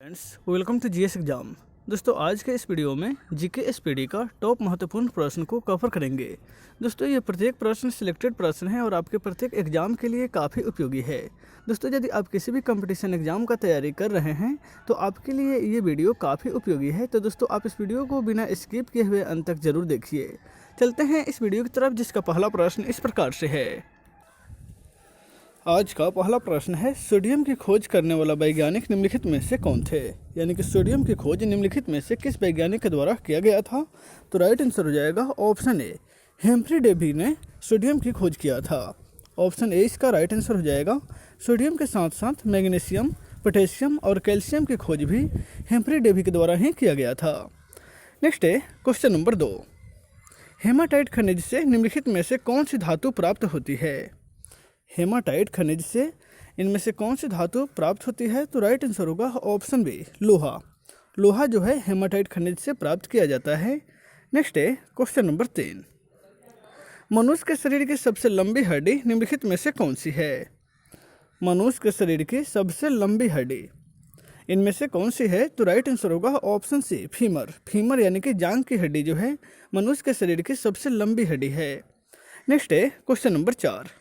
Friends, welcome to GS exam. दोस्तों, आज के इस वीडियो में जीके एसपीडी का टॉप महत्वपूर्ण प्रश्न को कवर करेंगे। दोस्तों, ये प्रत्येक प्रश्न सिलेक्टेड प्रश्न है और आपके प्रत्येक एग्जाम के लिए काफ़ी उपयोगी है। दोस्तों, यदि आप किसी भी कंपटीशन एग्जाम का तैयारी कर रहे हैं तो आपके लिए ये वीडियो काफ़ी उपयोगी है। तो दोस्तों, आप इस वीडियो को बिना स्किप किए हुए अंत तक जरूर देखिए। चलते हैं इस वीडियो की तरफ, जिसका पहला प्रश्न इस प्रकार से है। आज का पहला प्रश्न है, सोडियम की खोज करने वाला वैज्ञानिक निम्नलिखित में से कौन थे? यानी कि सोडियम की खोज निम्नलिखित में से किस वैज्ञानिक के द्वारा किया गया था? तो राइट आंसर हो जाएगा ऑप्शन ए, हेम्फ्री डेवी ने सोडियम की खोज किया था। ऑप्शन ए इसका राइट आंसर हो जाएगा। सोडियम के साथ साथ मैग्नीशियम, पोटेशियम और कैल्शियम की खोज भी हेम्फ्री डेवी के द्वारा ही किया गया था। नेक्स्ट है क्वेश्चन नंबर 2, हेमाटाइट खनिज से निम्नलिखित में से कौन सी धातु प्राप्त होती है? हेमाटाइट खनिज से इनमें से कौन सी धातु प्राप्त होती है? तो राइट आंसर होगा ऑप्शन बी, लोहा। लोहा जो है हेमाटाइट खनिज से प्राप्त किया जाता है। नेक्स्ट है क्वेश्चन नंबर 3, मनुष्य के शरीर की सबसे लंबी हड्डी निम्नलिखित में से कौन सी है? मनुष्य के शरीर की सबसे लंबी हड्डी इनमें से कौन सी है? तो राइट आंसर होगा ऑप्शन सी, फीमर। फीमर यानी कि जांघ की हड्डी जो है मनुष्य के शरीर की सबसे लंबी हड्डी है। नेक्स्ट है क्वेश्चन नंबर 4,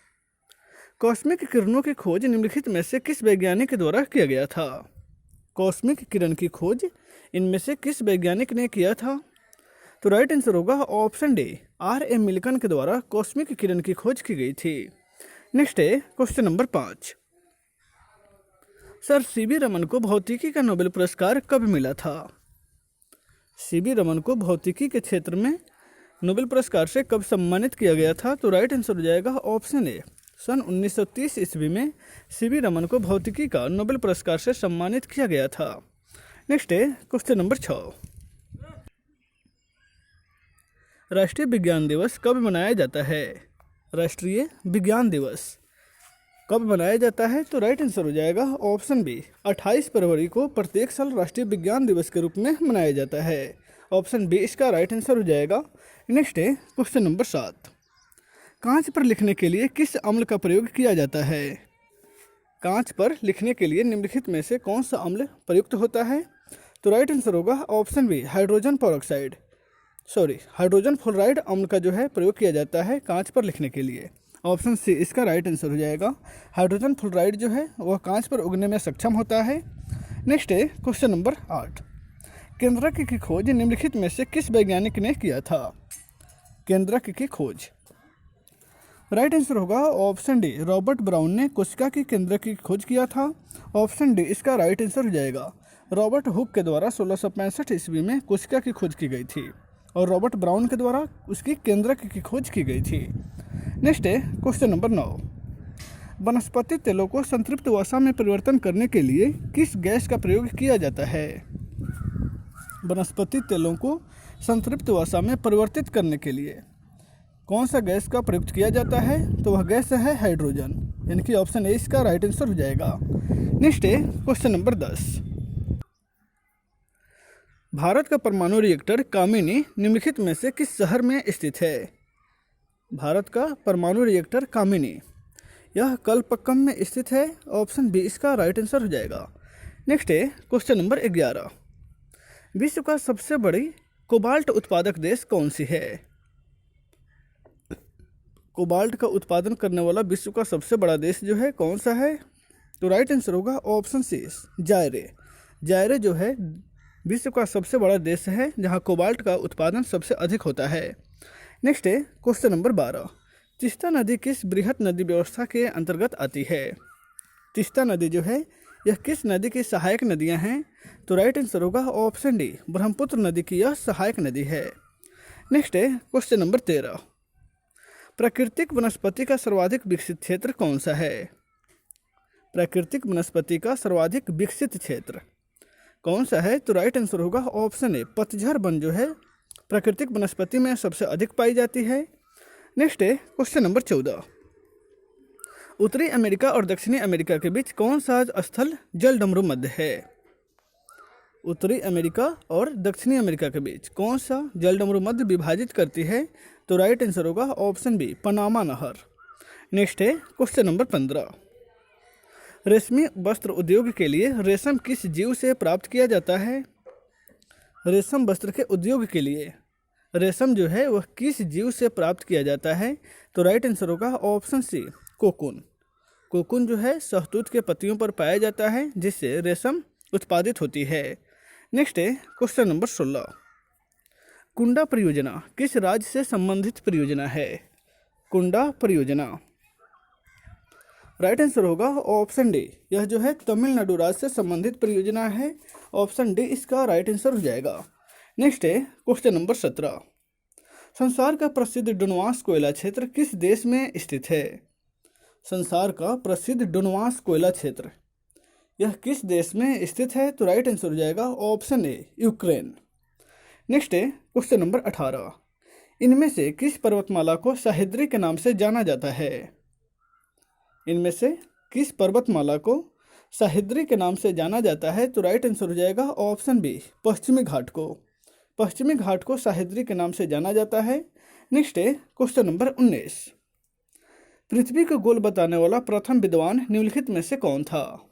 कॉस्मिक किरणों की खोज निम्नलिखित में से किस वैज्ञानिक के द्वारा किया गया था? कॉस्मिक किरण की खोज इनमें से किस वैज्ञानिक ने किया था? तो राइट आंसर होगा ऑप्शन डी, आर.एम. मिल्टन के द्वारा कॉस्मिक किरण की खोज की गई थी। नेक्स्ट है question number 5, sir CV Raman को भौतिकी का नोबेल पुरस्कार कब मिला था? सीवी रमन को भौतिकी के क्षेत्र में नोबेल पुरस्कार से कब सम्मानित किया गया था? तो राइट आंसर हो जाएगा ऑप्शन ए, सन 1930 ईस्वी में सीवी रमन को भौतिकी का नोबेल पुरस्कार से सम्मानित किया गया था। नेक्स्ट है क्वेश्चन नंबर 6, राष्ट्रीय विज्ञान दिवस कब मनाया जाता है? राष्ट्रीय विज्ञान दिवस कब मनाया जाता है? तो राइट आंसर हो जाएगा ऑप्शन बी, 28 फरवरी को प्रत्येक साल राष्ट्रीय विज्ञान दिवस के रूप में मनाया जाता है। ऑप्शन बी इसका राइट आंसर हो जाएगा। नेक्स्ट है क्वेश्चन नंबर 7, कांच पर लिखने के लिए किस अम्ल का प्रयोग किया जाता है? कांच पर लिखने के लिए निम्नलिखित में से कौन सा अम्ल प्रयुक्त होता है? तो राइट आंसर होगा ऑप्शन बी, हाइड्रोजन फ्लोराइड अम्ल का जो है प्रयोग किया जाता है कांच पर लिखने के लिए। ऑप्शन सी इसका राइट आंसर हो जाएगा। हाइड्रोजन फ्लोराइड जो है वह कांच पर उगने में सक्षम होता है। नेक्स्ट है क्वेश्चन नंबर 8, केंद्रक की खोज निम्नलिखित में से किस वैज्ञानिक ने किया था? केंद्रक की खोज राइट आंसर होगा ऑप्शन डी, रॉबर्ट ब्राउन ने कोशिका की केंद्रक की खोज किया था। ऑप्शन डी इसका राइट आंसर हो जाएगा। रॉबर्ट हुक के द्वारा 1665 ईस्वी में कोशिका की खोज की गई थी और रॉबर्ट ब्राउन के द्वारा उसकी केंद्रक की खोज की गई थी। नेक्स्ट है क्वेश्चन नंबर 9, वनस्पति तेलों को संतृप्त वसा में परिवर्तन करने के लिए किस गैस का प्रयोग किया जाता है? वनस्पति तेलों को संतृप्त वसा में परिवर्तित करने के लिए कौन सा गैस का प्रयोग किया जाता है? तो वह गैस है हाइड्रोजन, यानी कि ऑप्शन ए इसका राइट आंसर हो जाएगा। नेक्स्ट है क्वेश्चन नंबर 10, भारत का परमाणु रिएक्टर कामिनी निम्नलिखित में से किस शहर में स्थित है? भारत का परमाणु रिएक्टर कामिनी यह कलपक्कम में स्थित है। ऑप्शन बी इसका राइट आंसर हो जाएगा। नेक्स्ट है क्वेश्चन नंबर 11, विश्व का सबसे बड़ी कोबाल्ट उत्पादक देश कौन सी है? कोबाल्ट का उत्पादन करने वाला विश्व का सबसे बड़ा देश जो है कौन सा है? तो राइट आंसर होगा ऑप्शन सी, जायरे। जायरे जो है विश्व का सबसे बड़ा देश है जहां कोबाल्ट का उत्पादन सबसे अधिक होता है। नेक्स्ट है क्वेश्चन नंबर 12, तीस्ता नदी किस बृहत नदी व्यवस्था के अंतर्गत आती है? तीस्ता नदी जो है यह किस नदी की सहायक नदियां हैं? तो राइट आंसर होगा ऑप्शन डी, ब्रह्मपुत्र नदी की यह सहायक नदी है। नेक्स्ट है क्वेश्चन नंबर 13, प्राकृतिक वनस्पति का सर्वाधिक विकसित क्षेत्र कौन सा है? प्राकृतिक वनस्पति का सर्वाधिक विकसित क्षेत्र कौन सा है? तो राइट आंसर होगा ऑप्शन ए, पतझड़ वन जो है प्राकृतिक वनस्पति में सबसे अधिक पाई जाती है। नेक्स्ट है क्वेश्चन नंबर 14, उत्तरी अमेरिका और दक्षिणी अमेरिका के बीच कौन सा स्थल जलडमरू मध्य है? उत्तरी अमेरिका और दक्षिणी अमेरिका के बीच कौन सा जलडमरू मध्य विभाजित करती है? तो राइट आंसर होगा ऑप्शन बी, पनामा नहर। नेक्स्ट है क्वेश्चन नंबर 15, रेशमी वस्त्र उद्योग के लिए रेशम किस जीव से प्राप्त किया जाता है? रेशम वस्त्र के उद्योग के लिए रेशम जो है वह किस जीव से प्राप्त किया जाता है? तो राइट आंसर होगा ऑप्शन सी, कोकून। कोकून जो है शहतूत के पत्तियों पर पाया जाता है, जिससे रेशम उत्पादित होती है। नेक्स्ट है क्वेश्चन नंबर 16। कुंडा परियोजना किस राज्य से संबंधित परियोजना है? कुंडा परियोजना राइट आंसर होगा ऑप्शन डी, यह जो है तमिलनाडु राज्य से संबंधित परियोजना है। ऑप्शन डी इसका राइट आंसर हो जाएगा। नेक्स्ट है क्वेश्चन नंबर 17। संसार का प्रसिद्ध डुनवास कोयला क्षेत्र किस देश में स्थित है? संसार का प्रसिद्ध डुनवास कोयला क्षेत्र यह किस देश में स्थित है? तो राइट आंसर हो जाएगा ऑप्शन ए, यूक्रेन। नेक्स्ट है क्वेश्चन नंबर 18। इनमें से किस पर्वतमाला को सह्याद्री के नाम से जाना जाता है? इनमें से किस पर्वतमाला को सह्याद्री के नाम से जाना जाता है? तो राइट आंसर हो जाएगा ऑप्शन बी, पश्चिमी घाट को। पश्चिमी घाट को सह्याद्री के नाम से जाना जाता है। नेक्स्ट है क्वेश्चन नंबर 19। पृथ्वी को गोल बताने वाला प्रथम विद्वान निम्नलिखित में से कौन था?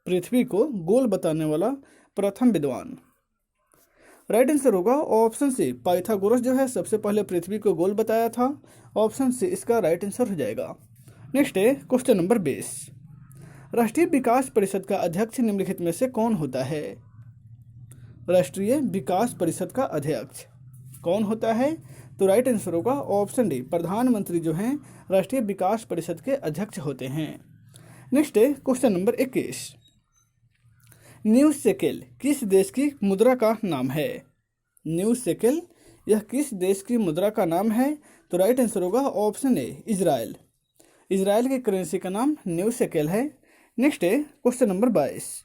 पृथ्वी को गोल बताने वाला प्रथम विद्वान राइट आंसर होगा ऑप्शन सी, पाइथागोरस जो है सबसे पहले पृथ्वी को गोल बताया था। ऑप्शन सी इसका राइट आंसर हो जाएगा। नेक्स्ट है क्वेश्चन नंबर 20। राष्ट्रीय विकास परिषद का अध्यक्ष निम्नलिखित में से कौन होता है? राष्ट्रीय विकास परिषद का अध्यक्ष कौन होता है? तो राइट आंसर होगा ऑप्शन डी, प्रधानमंत्री जो हैं राष्ट्रीय विकास परिषद के अध्यक्ष होते हैं। नेक्स्ट है क्वेश्चन नंबर 21। न्यू शेकेल किस देश की मुद्रा का नाम है? न्यू शेकेल यह किस देश की मुद्रा का नाम है? तो राइट आंसर होगा ऑप्शन ए, इजराइल। इजराइल की करेंसी का नाम न्यू शेकेल है। नेक्स्ट है क्वेश्चन नंबर 22।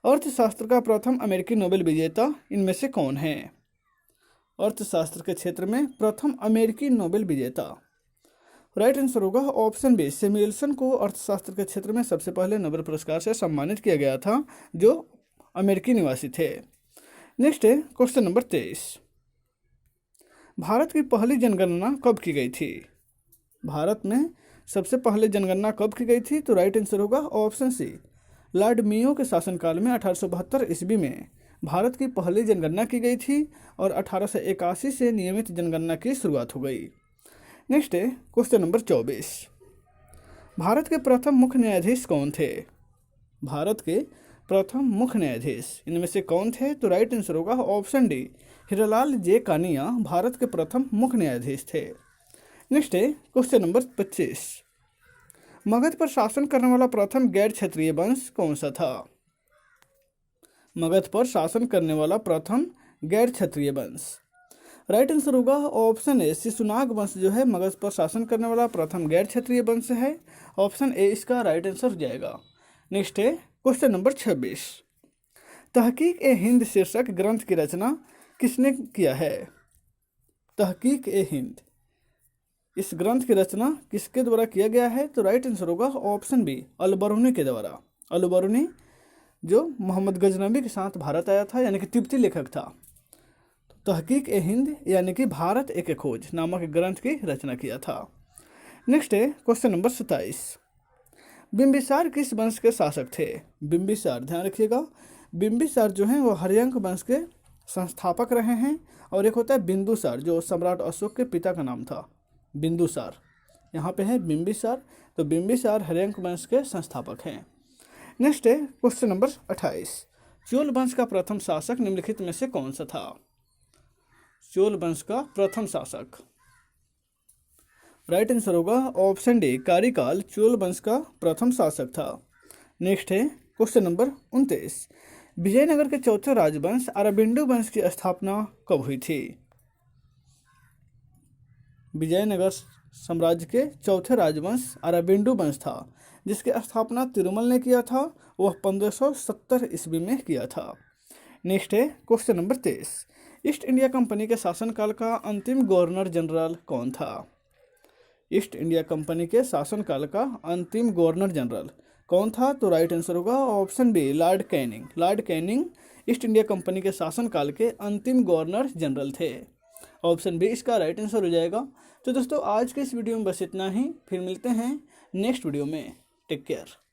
अर्थशास्त्र का प्रथम अमेरिकी नोबेल विजेता इनमें से कौन है? अर्थशास्त्र के क्षेत्र में प्रथम अमेरिकी नोबेल विजेता राइट आंसर होगा ऑप्शन बी, सैमुएल्सन को अर्थशास्त्र के क्षेत्र में सबसे पहले नोबेल पुरस्कार से सम्मानित किया गया था, जो अमेरिकी निवासी थे। नेक्स्ट है क्वेश्चन नंबर 23। भारत की पहली जनगणना कब की गई थी? भारत में सबसे पहले जनगणना कब की गई थी? तो राइट आंसर होगा ऑप्शन सी, लॉर्ड मेयो के शासनकाल में 1872 ईस्वी में भारत की पहली जनगणना की गई थी और 1881 से नियमित जनगणना की शुरुआत हो गई। नेक्स्ट है क्वेश्चन नंबर 24। भारत के प्रथम मुख्य न्यायाधीश कौन थे? भारत के प्रथम मुख्य न्यायाधीश इनमें से कौन थे? तो राइट आंसर होगा ऑप्शन डी, हीरालाल जे कानिया भारत के प्रथम मुख्य न्यायाधीश थे। नेक्स्ट है क्वेश्चन नंबर 25। मगध पर शासन करने वाला प्रथम गैर क्षेत्रीय वंश कौन सा था? मगध पर शासन करने वाला प्रथम गैर क्षेत्रीय वंश राइट आंसर होगा ऑप्शन ए, शिशुनाग वंश जो है मगध पर शासन करने वाला प्रथम गैर क्षेत्रीय वंश है। ऑप्शन ए इसका राइट आंसर हो जाएगा। नेक्स्ट है क्वेश्चन नंबर 26। तहकीक ए हिंद शीर्षक ग्रंथ की रचना किसने किया है? तहकीक ए हिंद इस ग्रंथ की रचना किसके द्वारा किया गया है? तो राइट आंसर होगा ऑप्शन बी, अल-बरूनी के द्वारा। अल-बरूनी जो मोहम्मद गजनवी के साथ भारत आया था, यानी कि तिब्बती लेखक था। तहकीक ए हिंद यानी कि भारत एक खोज नामक ग्रंथ की रचना किया था। नेक्स्ट है क्वेश्चन नंबर 27। बिंबिसार किस वंश के शासक थे? बिंबिसार ध्यान रखिएगा, बिंबिसार जो हैं वो हर्यंक वंश के संस्थापक रहे हैं। और एक होता है बिंदुसार जो सम्राट अशोक के पिता का नाम था, बिंदुसार। यहाँ पे है बिंबिसार, तो बिंबिसार हर्यंक वंश के संस्थापक हैं। नेक्स्ट है क्वेश्चन नंबर 28। चोल वंश का प्रथम शासक निम्नलिखित में से कौन सा था? चोल वंश का प्रथम शासक राइट आंसर होगा ऑप्शन डी, कारिकाल चोल वंश का प्रथम शासक था। नेक्स्ट है क्वेश्चन नंबर 29। विजयनगर के चौथे राजवंश अरबिंदो वंश की स्थापना कब हुई थी? विजयनगर साम्राज्य के चौथे राजवंश अरबिंदो वंश था, जिसकी स्थापना तिरुमल ने किया था। वह 1570 ईस्वी में किया था। नेक्स्ट है question number 23। East India Company के शासनकाल का अंतिम गवर्नर जनरल कौन था? ईस्ट इंडिया कंपनी के शासनकाल का अंतिम गवर्नर जनरल कौन था? तो राइट आंसर होगा option B, Lord Canning. Lord Canning East India Company के शासनकाल के अंतिम गवर्नर जनरल थे। ऑप्शन बी इसका राइट आंसर हो जाएगा। तो दोस्तों आज के इस वीडियो में बस इतना ही, फिर मिलते हैं नेक्स्ट वीडियो में। Take care.